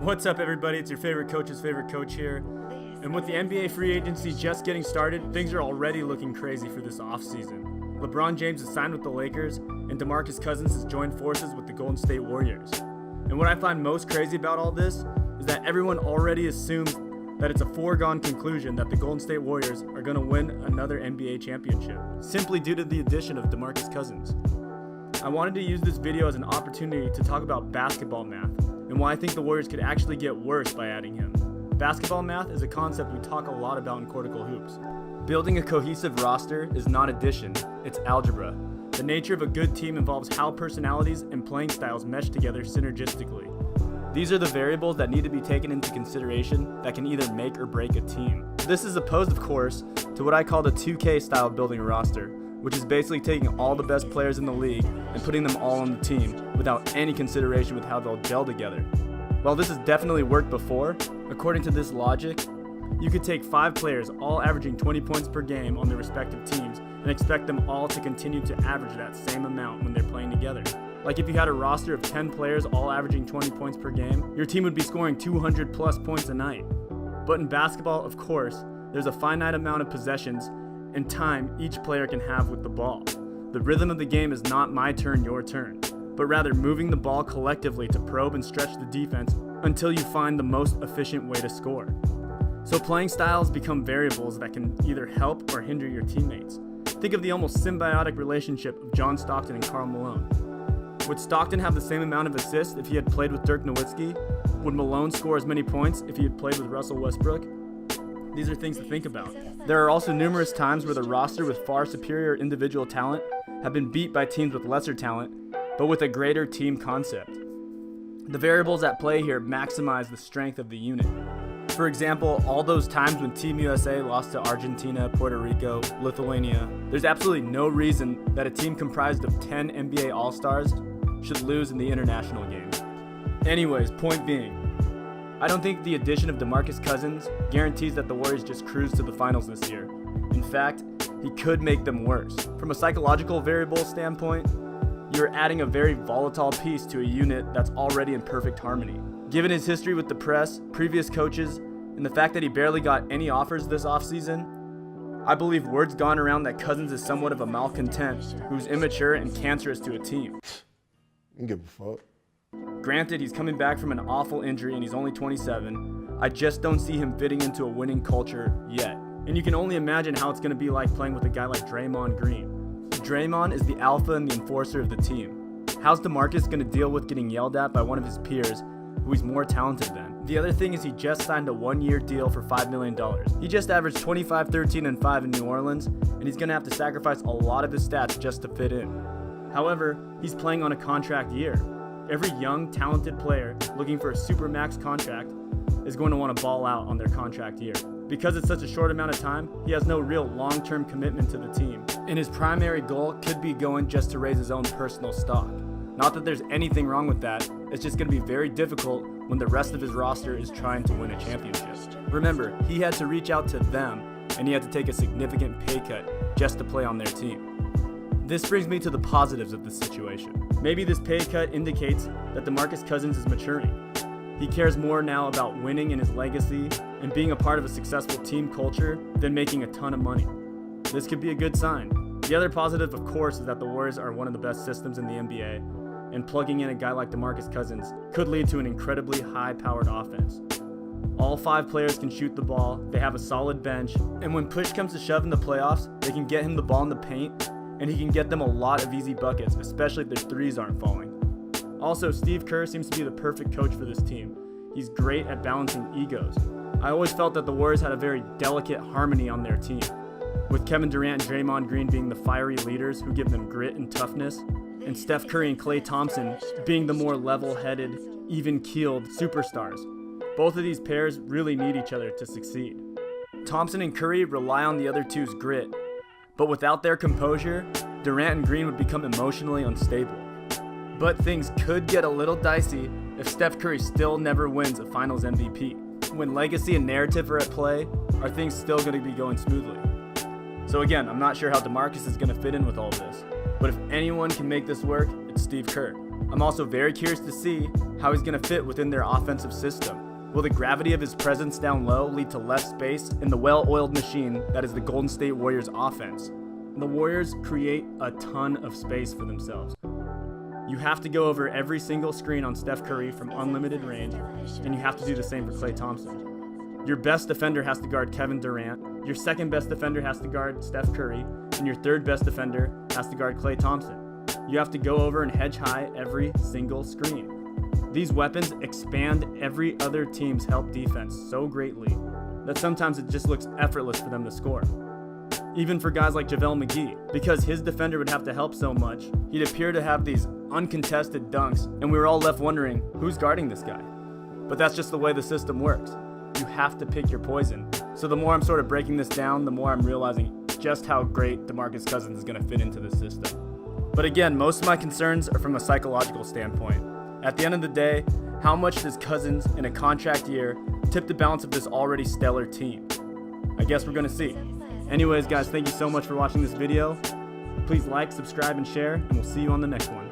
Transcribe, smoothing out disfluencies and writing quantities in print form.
What's up, everybody? It's your favorite coach's favorite coach here. And with the NBA free agency just getting started, things are already looking crazy for this offseason. LeBron James has signed with the Lakers, and DeMarcus Cousins has joined forces with the Golden State Warriors. And what I find most crazy about all this is that everyone already assumes that it's a foregone conclusion that the Golden State Warriors are going to win another NBA championship, simply due to the addition of DeMarcus Cousins. I wanted to use this video as an opportunity to talk about basketball math and why I think the Warriors could actually get worse by adding him. Basketball math is a concept we talk a lot about in Cortical Hoops. Building a cohesive roster is not addition, it's algebra. The nature of a good team involves how personalities and playing styles mesh together synergistically. These are the variables that need to be taken into consideration that can either make or break a team. This is opposed, of course, to what I call the 2K style of building a roster, which is basically taking all the best players in the league and putting them all on the team without any consideration with how they'll gel together. While this has definitely worked before, according to this logic, you could take 5 players all averaging 20 points per game on their respective teams and expect them all to continue to average that same amount when they're playing together. Like if you had a roster of 10 players all averaging 20 points per game, your team would be scoring 200 plus points a night. But in basketball, of course, there's a finite amount of possessions and time each player can have with the ball. The rhythm of the game is not my turn, your turn, but rather moving the ball collectively to probe and stretch the defense until you find the most efficient way to score. So playing styles become variables that can either help or hinder your teammates. Think of the almost symbiotic relationship of John Stockton and Karl Malone. Would Stockton have the same amount of assists if he had played with Dirk Nowitzki? Would Malone score as many points if he had played with Russell Westbrook? These are things to think about. There are also numerous times where the roster with far superior individual talent have been beat by teams with lesser talent, but with a greater team concept. The variables at play here maximize the strength of the unit. For example, all those times when Team USA lost to Argentina, Puerto Rico, Lithuania, there's absolutely no reason that a team comprised of 10 NBA All-Stars should lose in the international games. Anyways, point being, I don't think the addition of DeMarcus Cousins guarantees that the Warriors just cruise to the finals this year. In fact, he could make them worse. From a psychological variable standpoint, you're adding a very volatile piece to a unit that's already in perfect harmony. Given his history with the press, previous coaches, and the fact that he barely got any offers this offseason, I believe word's gone around that Cousins is somewhat of a malcontent who's immature and cancerous to a team. I don't give a fuck. Granted, he's coming back from an awful injury and he's only 27. I just don't see him fitting into a winning culture yet. And you can only imagine how it's going to be like playing with a guy like Draymond Green. Draymond is the alpha and the enforcer of the team. How's DeMarcus going to deal with getting yelled at by one of his peers who he's more talented than? The other thing is he just signed a 1-year deal for $5 million. He just averaged 25, 13, and 5 in New Orleans, and he's going to have to sacrifice a lot of his stats just to fit in. However, he's playing on a contract year. Every young, talented player looking for a supermax contract is going to want to ball out on their contract year. Because it's such a short amount of time, he has no real long-term commitment to the team, and his primary goal could be going just to raise his own personal stock. Not that there's anything wrong with that, it's just going to be very difficult when the rest of his roster is trying to win a championship. Remember, he had to reach out to them, and he had to take a significant pay cut just to play on their team. This brings me to the positives of this situation. Maybe this pay cut indicates that DeMarcus Cousins is maturing. He cares more now about winning and his legacy and being a part of a successful team culture than making a ton of money. This could be a good sign. The other positive, of course, is that the Warriors are one of the best systems in the NBA, and plugging in a guy like DeMarcus Cousins could lead to an incredibly high-powered offense. All 5 players can shoot the ball, they have a solid bench, and when push comes to shove in the playoffs, they can get him the ball in the paint, and he can get them a lot of easy buckets, especially if their threes aren't falling. Also, Steve Kerr seems to be the perfect coach for this team. He's great at balancing egos. I always felt that the Warriors had a very delicate harmony on their team, with Kevin Durant and Draymond Green being the fiery leaders who give them grit and toughness, and Steph Curry and Klay Thompson being the more level-headed, even-keeled superstars. Both of these pairs really need each other to succeed. Thompson and Curry rely on the other two's grit, but without their composure, Durant and Green would become emotionally unstable. But things could get a little dicey if Steph Curry still never wins a Finals MVP. When legacy and narrative are at play, are things still going to be going smoothly? So again, I'm not sure how DeMarcus is going to fit in with all this, but if anyone can make this work, it's Steve Kerr. I'm also very curious to see how he's going to fit within their offensive system. Will the gravity of his presence down low lead to less space in the well-oiled machine that is the Golden State Warriors offense? The Warriors create a ton of space for themselves. You have to go over every single screen on Steph Curry from unlimited range, and you have to do the same for Klay Thompson. Your best defender has to guard Kevin Durant, your second best defender has to guard Steph Curry, and your third best defender has to guard Klay Thompson. You have to go over and hedge high every single screen. These weapons expand every other team's help defense so greatly that sometimes it just looks effortless for them to score. Even for guys like JaVale McGee, because his defender would have to help so much, he'd appear to have these uncontested dunks, and we were all left wondering, who's guarding this guy? But that's just the way the system works. You have to pick your poison. So the more I'm sort of breaking this down, the more I'm realizing just how great DeMarcus Cousins is going to fit into this system. But again, most of my concerns are from a psychological standpoint. At the end of the day, how much does Cousins in a contract year tip the balance of this already stellar team? I guess we're going to see. Anyways, guys, thank you so much for watching this video. Please like, subscribe, and share, and we'll see you on the next one.